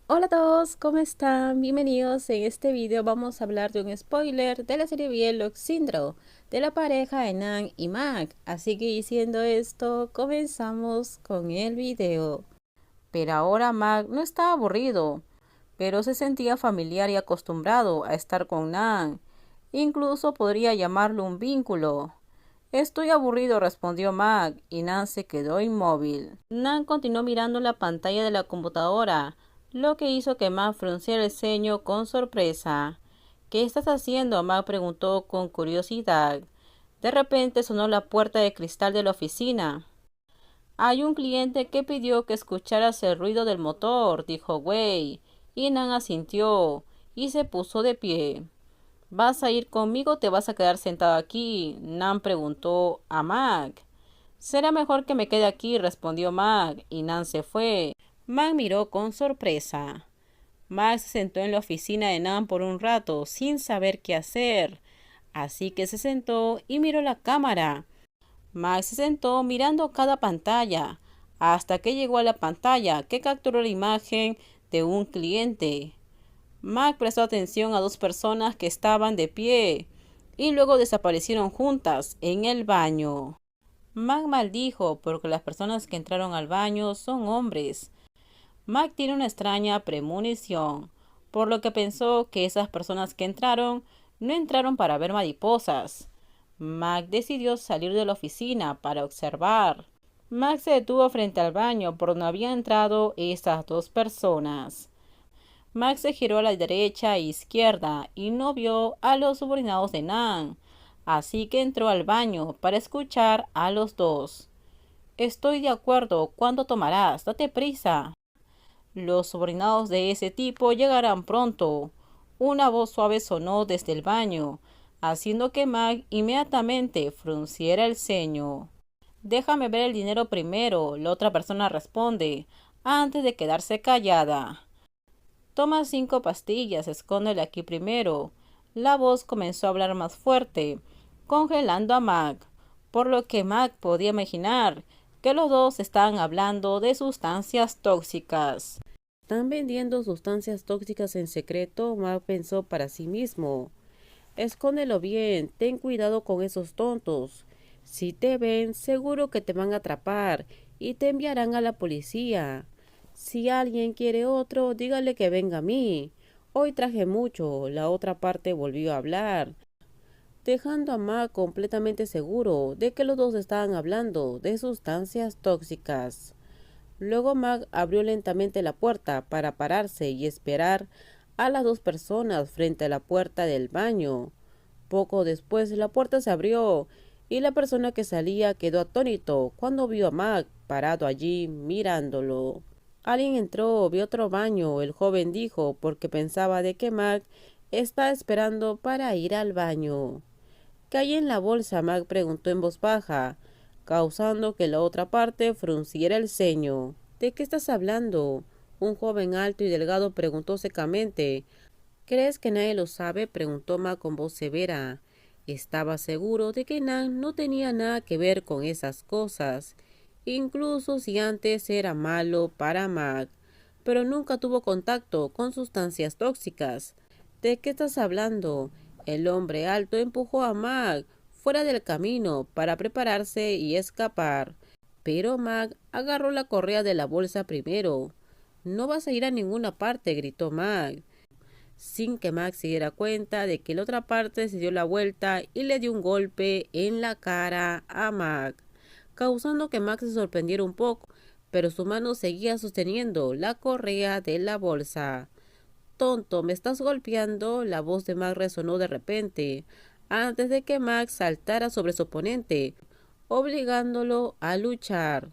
Hola a todos, ¿cómo están? Bienvenidos. En este video vamos a hablar de un spoiler de la serie Bielo Syndrome de la pareja de Nan y Mac. Así que diciendo esto, comenzamos con el video. Pero ahora Mac no estaba aburrido, pero se sentía familiar y acostumbrado a estar con Nan. Incluso podría llamarlo un vínculo. Estoy aburrido, respondió Mac, y Nan se quedó inmóvil. Nan continuó mirando la pantalla de la computadora, lo que hizo que Mac frunciera el ceño con sorpresa. ¿Qué estás haciendo? Mac preguntó con curiosidad. De repente sonó la puerta de cristal de la oficina. Hay un cliente que pidió que escucharas el ruido del motor, dijo Wei, y Nan asintió, y se puso de pie. ¿Vas a ir conmigo o te vas a quedar sentado aquí? Nan preguntó a Mac. Será mejor que me quede aquí, respondió Mac, y Nan se fue. Mac miró con sorpresa. Mac se sentó en la oficina de Nan por un rato, sin saber qué hacer. Así que se sentó y miró la cámara. Mac se sentó mirando cada pantalla, hasta que llegó a la pantalla que capturó la imagen de un cliente. Mac prestó atención a dos personas que estaban de pie y luego desaparecieron juntas en el baño. Mac maldijo porque las personas que entraron al baño son hombres. Mac tiene una extraña premonición, por lo que pensó que esas personas que entraron no entraron para ver mariposas. Mac decidió salir de la oficina para observar. Mac se detuvo frente al baño por donde habían entrado esas dos personas. Max se giró a la derecha e izquierda y no vio a los subordinados de Nan, así que entró al baño para escuchar a los dos. Estoy de acuerdo, ¿cuándo tomarás? Date prisa. Los subordinados de ese tipo llegarán pronto. Una voz suave sonó desde el baño, haciendo que Mag inmediatamente frunciera el ceño. Déjame ver el dinero primero, la otra persona responde, antes de quedarse callada. Toma 5 pastillas, escóndele aquí primero. La voz comenzó a hablar más fuerte, congelando a Mac, por lo que Mac podía imaginar que los dos estaban hablando de sustancias tóxicas. ¿Están vendiendo sustancias tóxicas en secreto? Mac pensó para sí mismo. Escóndelo bien, ten cuidado con esos tontos. Si te ven, seguro que te van a atrapar y te enviarán a la policía. Si alguien quiere otro, dígale que venga a mí. Hoy traje mucho. La otra parte volvió a hablar, dejando a Mac completamente seguro de que los dos estaban hablando de sustancias tóxicas. Luego Mac abrió lentamente la puerta para pararse y esperar a las dos personas frente a la puerta del baño. Poco después la puerta se abrió y la persona que salía quedó atónito cuando vio a Mac parado allí mirándolo. Alguien entró, vio otro baño, el joven dijo, porque pensaba de que Mac estaba esperando para ir al baño. ¿Qué hay en la bolsa? Mac preguntó en voz baja, causando que la otra parte frunciera el ceño. ¿De qué estás hablando? Un joven alto y delgado preguntó secamente. ¿Crees que nadie lo sabe? Preguntó Mac con voz severa. Estaba seguro de que Nan no tenía nada que ver con esas cosas, incluso si antes era malo para Mac, pero nunca tuvo contacto con sustancias tóxicas. ¿De qué estás hablando? El hombre alto empujó a Mac fuera del camino para prepararse y escapar, pero Mac agarró la correa de la bolsa primero. No vas a ir a ninguna parte, gritó Mac, sin que Max se diera cuenta de que la otra parte se dio la vuelta y le dio un golpe en la cara a Mac, causando que Max se sorprendiera un poco, pero su mano seguía sosteniendo la correa de la bolsa. Tonto, ¿me estás golpeando? La voz de Max resonó de repente, antes de que Max saltara sobre su oponente, obligándolo a luchar.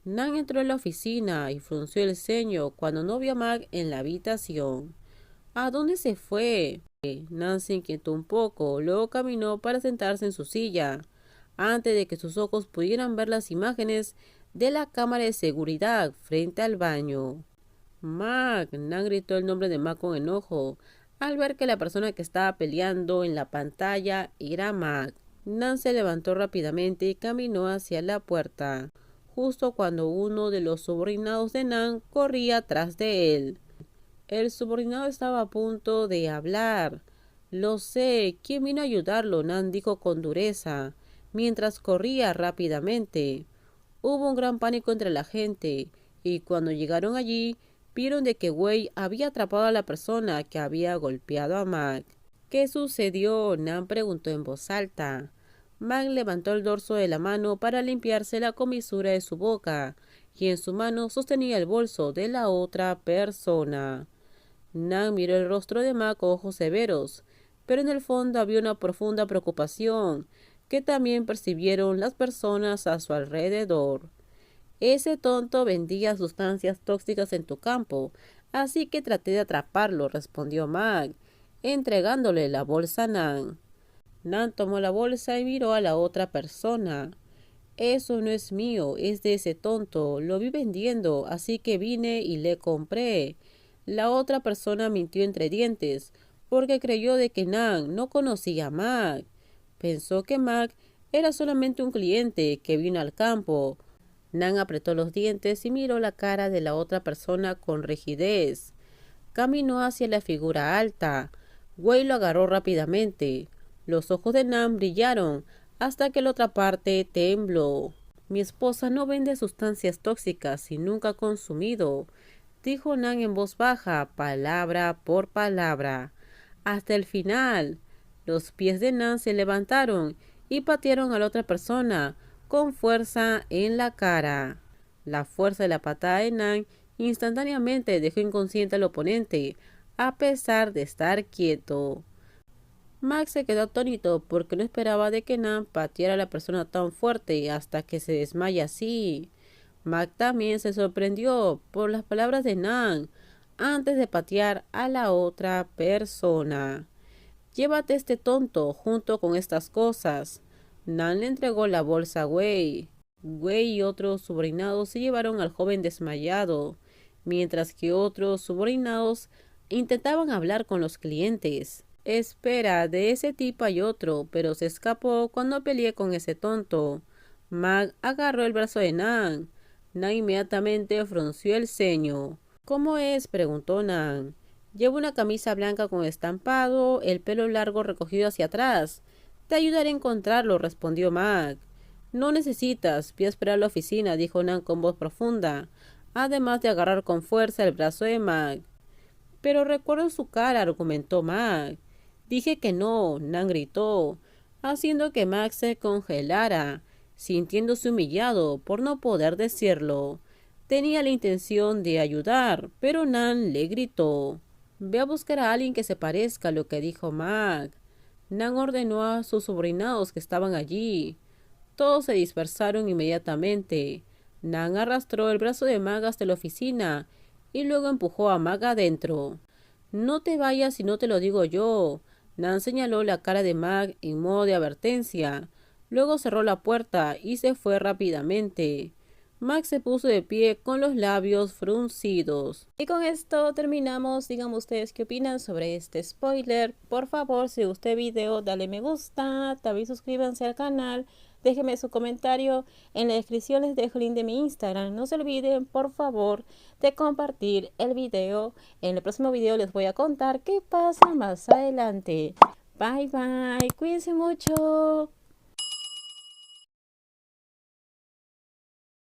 Nan entró en la oficina y frunció el ceño cuando no vio a Mac en la habitación. ¿A dónde se fue? Nan se inquietó un poco, luego caminó para sentarse en su silla, antes de que sus ojos pudieran ver las imágenes de la cámara de seguridad frente al baño. Mac, Nan gritó el nombre de Mac con enojo, al ver que la persona que estaba peleando en la pantalla era Mac. Nan se levantó rápidamente y caminó hacia la puerta, justo cuando uno de los subordinados de Nan corría tras de él. El subordinado estaba a punto de hablar. Lo sé, ¿quién vino a ayudarlo? Nan dijo con dureza, mientras corría rápidamente. Hubo un gran pánico entre la gente, y cuando llegaron allí, vieron de que Wei había atrapado a la persona que había golpeado a Mac. ¿Qué sucedió? Nan preguntó en voz alta. Mac levantó el dorso de la mano para limpiarse la comisura de su boca, y en su mano sostenía el bolso de la otra persona. Nan miró el rostro de Mac con ojos severos, pero en el fondo había una profunda preocupación, que también percibieron las personas a su alrededor. Ese tonto vendía sustancias tóxicas en tu campo, así que traté de atraparlo, respondió Mac, entregándole la bolsa a Nan. Nan tomó la bolsa y miró a la otra persona. Eso no es mío, es de ese tonto. Lo vi vendiendo, así que vine y le compré. La otra persona mintió entre dientes, porque creyó de que Nan no conocía a Mac. Pensó que Mac era solamente un cliente que vino al campo. Nan apretó los dientes y miró la cara de la otra persona con rigidez. Caminó hacia la figura alta. Wei lo agarró rápidamente. Los ojos de Nan brillaron hasta que la otra parte tembló. Mi esposa no vende sustancias tóxicas y nunca ha consumido, dijo Nan en voz baja, palabra por palabra. Hasta el final. Los pies de Nan se levantaron y patearon a la otra persona con fuerza en la cara. La fuerza de la patada de Nan instantáneamente dejó inconsciente al oponente, a pesar de estar quieto. Max se quedó atónito porque no esperaba de que Nan pateara a la persona tan fuerte hasta que se desmaya así. Mac también se sorprendió por las palabras de Nan antes de patear a la otra persona. Llévate este tonto junto con estas cosas. Nan le entregó la bolsa a Wei. Wei y otros subordinados se llevaron al joven desmayado, mientras que otros subordinados intentaban hablar con los clientes. Espera, de ese tipo hay otro, pero se escapó cuando peleé con ese tonto. Mag agarró el brazo de Nan. Nan inmediatamente frunció el ceño. ¿Cómo es? Preguntó Nan. Llevo una camisa blanca con estampado, el pelo largo recogido hacia atrás. Te ayudaré a encontrarlo, respondió Mag. No necesitas, voy a esperar a la oficina, dijo Nan con voz profunda, además de agarrar con fuerza el brazo de Mag. Pero recuerdo su cara, argumentó Mag. Dije que no, Nan gritó, haciendo que Mag se congelara, sintiéndose humillado por no poder decirlo. Tenía la intención de ayudar, pero Nan le gritó. Ve a buscar a alguien que se parezca a lo que dijo Mag. Nan ordenó a sus sobrinados que estaban allí. Todos se dispersaron inmediatamente. Nan arrastró el brazo de Mag hasta la oficina y luego empujó a Mag adentro. No te vayas si no te lo digo yo. Nan señaló la cara de Mag en modo de advertencia. Luego cerró la puerta y se fue rápidamente. Max se puso de pie con los labios fruncidos. Y con esto terminamos. Díganme ustedes qué opinan sobre este spoiler. Por favor, si les gustó el video, dale me gusta. También suscríbanse al canal. Déjenme su comentario. En la descripción les dejo el link de mi Instagram. No se olviden, por favor, de compartir el video. En el próximo video les voy a contar qué pasa más adelante. Bye bye. Cuídense mucho.